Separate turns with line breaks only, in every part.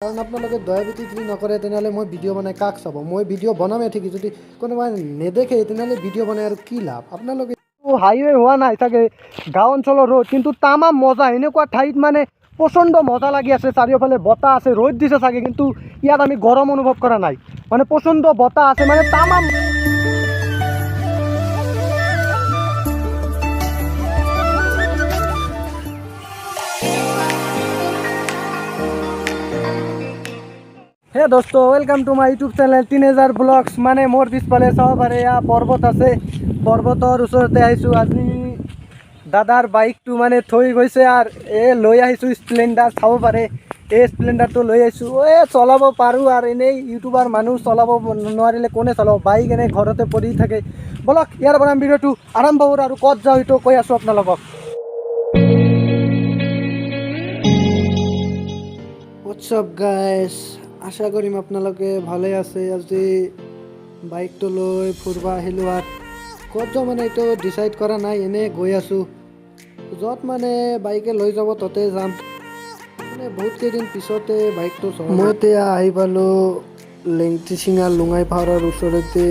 কাৰণ আপোনালোকে দয়াবতী যদি নকৰে তেনেহ'লে মই ভিডিঅ' বনাই কাক চাব। মই ভিডিঅ' বনামেই ঠিকেই, যদি কোনোবাই নেদেখে তেনেহ'লে ভিডিঅ' বনাই আৰু কি লাভ। আপোনালোকে হাইৱে হোৱা নাই চাগে, গাঁও অঞ্চলৰ ৰ'দ, কিন্তু তামাম মজা। এনেকুৱা ঠাইত মানে প্ৰচণ্ড মজা লাগি আছে, চাৰিওফালে বতাহ আছে, ৰ'দ দিছে চাগে, কিন্তু ইয়াত আমি গৰম অনুভৱ কৰা নাই, মানে প্ৰচণ্ড বতাহ আছে, মানে তামাম। হে দোস্ত, welcome to my YouTube channel teenager blogs. মানে মোৰ পিছফালে চাব পাৰে এয়া পৰ্বত আছে, পৰ্বতৰ ওচৰতে আহিছোঁ। আজি দাদাৰ বাইকটো মানে থৈ গৈছে আৰু লৈ আহিছোঁ স্প্লেণ্ডাৰ। চাব পাৰে এই স্প্লেণ্ডাৰটো লৈ আহিছোঁ। চলাব পাৰোঁ আৰু এনেই ইউটিউবাৰ মানুহ চলাব নোৱাৰিলে কোনে চলাব, বাইক এনেই ঘৰতে পৰি থাকে। বলক ইয়াৰ পৰা আমি ভিডিঅ'টো আৰম্ভ কৰোঁ আৰু ক'ত যাওঁ এইটো কৈ আছোঁ আপোনালোকক। হোৱাটছ আপ গাইজ, আশা কৰিম আপোনালোকে ভালে আছে। আজি বাইকটো লৈ ফুৰিব আহিলোঁ আৰু ক'ত যাওঁ মানে এইটো ডিচাইড কৰা নাই, এনেই গৈ আছোঁ। য'ত মানে বাইকে লৈ যাব ততে যাম। মানে বহুত কেইদিন পিছতে বাইকটো চলাম। মই এতিয়া আহি পালোঁ লেংটিচিঙা লুঙাই পাহাৰৰ ওচৰতে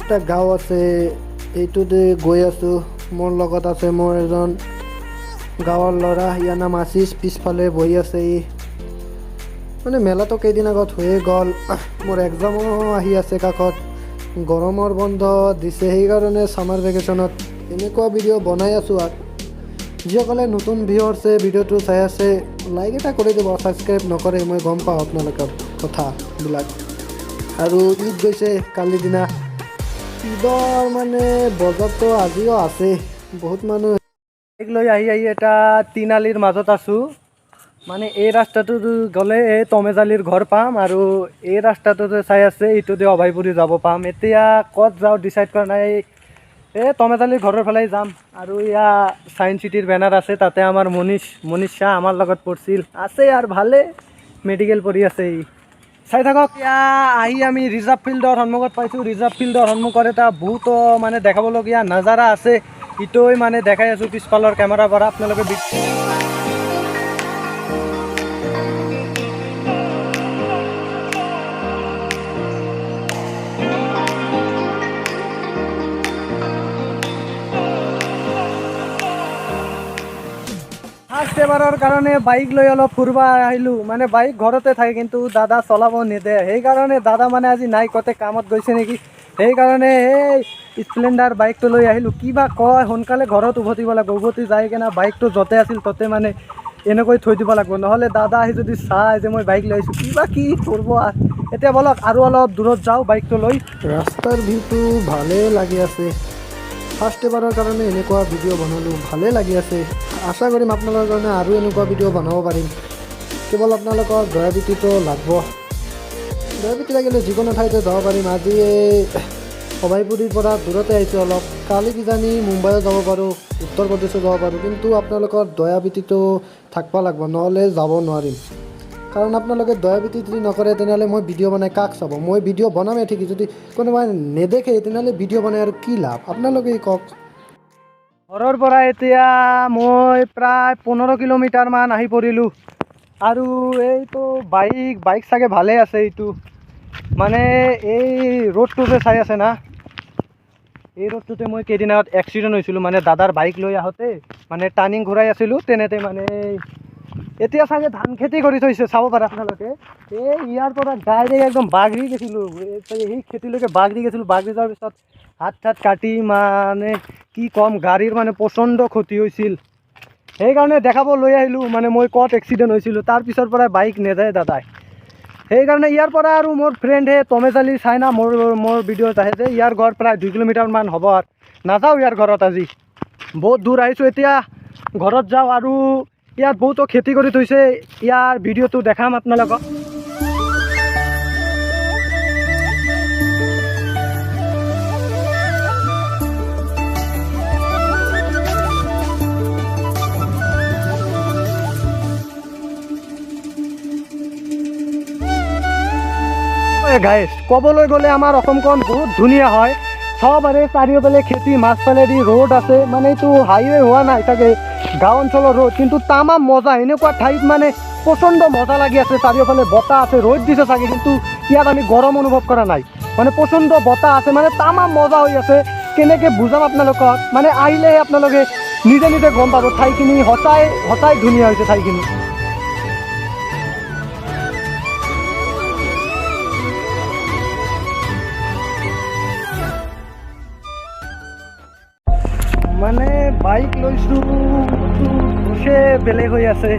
এটা গাঁও আছে, এইটোতে গৈ আছোঁ। মোৰ লগত আছে মোৰ এজন গাঁৱৰ ল'ৰা, ইয়াৰ নাম আশিষ। পিছফালে বহি আছে ই। মানে মেলাটো কেইদিন আগত হৈয়ে গ'ল, মোৰ এক্সামো আহি আছে কাষত, গৰমৰ বন্ধ দিছে, সেইকাৰণে ছামাৰ ভেকেশ্যনত এনেকুৱা ভিডিঅ' বনাই আছোঁ। আৰু যিসকলে নতুন ভিউৱাৰ্ছে ভিডিঅ'টো চাই আছে, লাইক এটা কৰি দিব, ছাবস্ক্ৰাইব নকৰে, মই গম পাওঁ আপোনালোকৰ কথাবিলাক। আৰু ঈদ গৈছে কালিৰ দিনা, ঈদৰ মানে বজাৰটো আজিও আছে, বহুত মানুহ বাইক লৈ আহি এটা তিনিআলিৰ মাজত আছোঁ। মানে এই ৰাস্তাটো গ'লে এই তমেজালিৰ ঘৰ পাম, আৰু এই ৰাস্তাটোতে চাই আছে এইটোতে অভয়পুৰী যাব পাম। এতিয়া ক'ত যাওঁ ডিচাইড কৰা নাই, এই তমেজালিৰ ঘৰৰ ফালে যাম। আৰু ইয়াৰ ছায়েন্স চিটিৰ বেনাৰ আছে, তাতে আমাৰ মনীষ শ্বাহ আমাৰ লগত পঢ়ছিল আছে আৰু ভালে মেডিকেল পঢ়ি আছে ই। চাই থাকক। এতিয়া আহি আমি ৰিজাৰ্ভ ফিল্ডৰ সন্মুখত পাইছোঁ। ৰিজাৰ্ভ ফিল্ডৰ সন্মুখত এটা বহুতো মানে দেখাবলগীয়া নাজাৰা আছে, ইটোৱে মানে দেখাই আছোঁ পিছফালৰ কেমেৰাৰ পৰা আপোনালোকে। ফাৰ্ষ্ট এবাৰৰ কাৰণে বাইক লৈ অলপ ফুৰিব আহিলোঁ। মানে বাইক ঘৰতে থাকে, কিন্তু দাদা চলাব নিদিয়ে, সেইকাৰণে দাদা মানে আজি নাই, ক'তে কামত গৈছে নেকি, সেইকাৰণে এই স্প্লেণ্ডাৰ বাইকটো লৈ আহিলোঁ। কিবা কয়, সোনকালে ঘৰত উভতিব লাগিব, উভতি যাই কিনে বাইকটো য'তে আছিল ত'তে মানে এনেকৈ থৈ দিব লাগিব, নহ'লে দাদা আহি যদি চাই যে মই বাইক লৈ আহিছোঁ, কিবা কি কৰিব। এতিয়া বলক আৰু অলপ দূৰত যাওঁ বাইকটো লৈ। ৰাস্তাৰ ভিউটো ভালেই লাগি আছে, ফাৰ্ষ্ট এবাৰৰ কাৰণে এনেকুৱা ভিডিঅ' বনালোঁ, ভালেই লাগি আছে। আশা কৰিম আপোনালোকৰ কাৰণে আৰু এনেকুৱা ভিডিঅ' বনাব পাৰিম। কেৱল আপোনালোকৰ দয়াবতীটো লাগব, দয়াবতী লাগিলে যিকোনো ঠাইতে যাব পাৰিম। আজি এই অভয়পুৰীৰ পৰা দূৰতে আহিছোঁ অলপ, কালি কিজানি মুম্বাইও যাব পাৰোঁ, উত্তৰ প্ৰদেশো যাব পাৰোঁ, কিন্তু আপোনালোকৰ দয়াবতীটো থাকিব লাগিব, নহ'লে যাব নোৱাৰিম। কাৰণ আপোনালোকে দয়াবতী যদি নকৰে তেনেহ'লে মই ভিডিঅ' বনাই কাক চাব। মই ভিডিঅ' বনামেই ঠিকেই, যদি কোনোবাই নেদেখে তেনেহ'লে ভিডিঅ' বনাই আৰু কি লাভ। আপোনালোকেই কওক। ঘৰৰ পৰা এতিয়া মই প্ৰায় 15 কিলোমিটাৰমান আহি পৰিলোঁ। আৰু এইটো বাইক চাগে ভালেই আছে। এইটো মানে এই ৰোডটো যে চাই আছে না, এই ৰোডটোতে মই কেইদিন আগত এক্সিডেণ্ট হৈছিলোঁ। মানে দাদাৰ বাইক লৈ আহোঁতে মানে টাৰ্ণিং ঘূৰাই আছিলোঁ, তেনেতে মানে এতিয়া চাগে ধান খেতি কৰি থৈছে, চাব পাৰে আপোনালোকে। এই ইয়াৰ পৰা ডাইৰেক্ট একদম বাগৰি গৈছিলোঁ, সেই খেতিলৈকে বাগৰি গৈছিলোঁ। বাগৰি যোৱাৰ পিছত হাত চাত কাটি মানে কি ক'ম, গাড়ীৰ মানে প্ৰচণ্ড ক্ষতি হৈছিল, সেইকাৰণে দেখাব লৈ আহিলোঁ। মানে মই ক'ত এক্সিডেণ্ট হৈছিলোঁ, তাৰপিছৰ পৰা বাইক নেযায় দাদাই, সেইকাৰণে ইয়াৰ পৰা আৰু মোৰ ফ্ৰেণ্ডে তমেজালি চাই না, মোৰ ভিডিঅ'ত আহে যে, ইয়াৰ ঘৰ প্ৰায় 2 কিলোমিটাৰমান হ'ব। আৰু নাযাওঁ ইয়াৰ ঘৰত, আজি বহুত দূৰ আহিছোঁ। এতিয়া ঘৰত যাওঁ, আৰু ইয়াত বহুতো খেতি কৰি থৈছে, ইয়াৰ ভিডিঅ'টো দেখাম আপোনালোকক। গাইজ, ক'বলৈ গ'লে আমাৰ অসমখন বহুত ধুনীয়া হয়, চবৰে চাৰিওফালে খেতি, মাছফালেদি ৰোড আছে। মানে এইটো হাইৱে হোৱা নাই চাগে, গাঁও অঞ্চলৰ ৰোড, কিন্তু তামাম মজা। এনেকুৱা ঠাইত মানে প্ৰচণ্ড মজা লাগি আছে, চাৰিওফালে বতাহ আছে, ৰ'দ দিছে চাগে কিন্তু ইয়াত আমি গৰম অনুভৱ কৰা নাই, মানে প্ৰচণ্ড বতাহ আছে, মানে তামাম মজা হৈ আছে। কেনেকৈ বুজাম আপোনালোকক, মানে আহিলেহে আপোনালোকে নিজে নিজে গম পাব ঠাইখিনি সঁচাই সঁচাই ধুনীয়া হৈছে ঠাইখিনি। মানে বাইক লৈছোঁ দুখে বেলেগ হৈ আছে।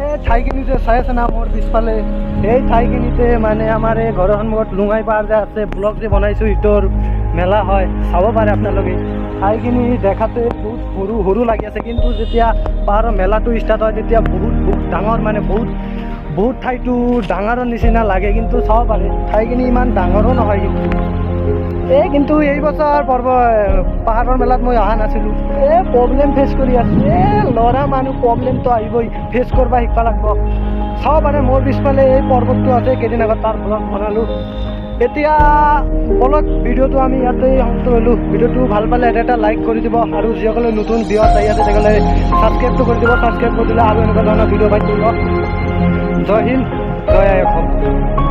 এই ঠাইখিনি যে চাই আছে না মোৰ পিছফালে, এই ঠাইখিনিতে মানে আমাৰ এই ঘৰৰ সন্মুখত লুঙাই পাহাৰ যে আছে, ব্লগ যে বনাইছোঁ ইটোৰ মেলা হয়, চাব পাৰে আপোনালোকে। ঠাইখিনি দেখাতে বহুত সৰু সৰু লাগি আছে, কিন্তু যেতিয়া পাহাৰৰ মেলাটো ষ্টাৰ্ট হয় তেতিয়া বহুত ডাঙৰ, মানে বহুত ঠাইটো ডাঙৰৰ নিচিনা লাগে, কিন্তু চাব পাৰে ঠাইখিনি ইমান ডাঙৰো নহয়। কিন্তু এই বছৰ পাহাৰৰ মেলাত মই অহা নাছিলোঁ, প্ৰব্লেম ফেচ কৰি আছোঁ। ল'ৰা মানুহ প্ৰব্লেমটো আহিবই, ফেচ কৰিব শিকিব লাগিব। চাব পাৰে মোৰ পিছফালে এই পৰ্বতটো আছে, কেইদিন আগত তাৰ ব্লগ বনালোঁ। এতিয়া বলক ভিডিঅ'টো আমি ইয়াতে সমাপ্ত কৰিলোঁ। ভিডিঅ'টো ভাল পালে এটা লাইক কৰি দিব, আৰু যিসকলে নতুন ভিডিঅ' চাই আছে তেখেতে ছাবস্ক্ৰাইবটো কৰি দিব। ছাবস্ক্ৰাইব কৰি দিলে আৰু এনেকুৱা ধৰণৰ ভিডিঅ' পাই থাকিব। জয় হিন্দ, জয় আই অসম।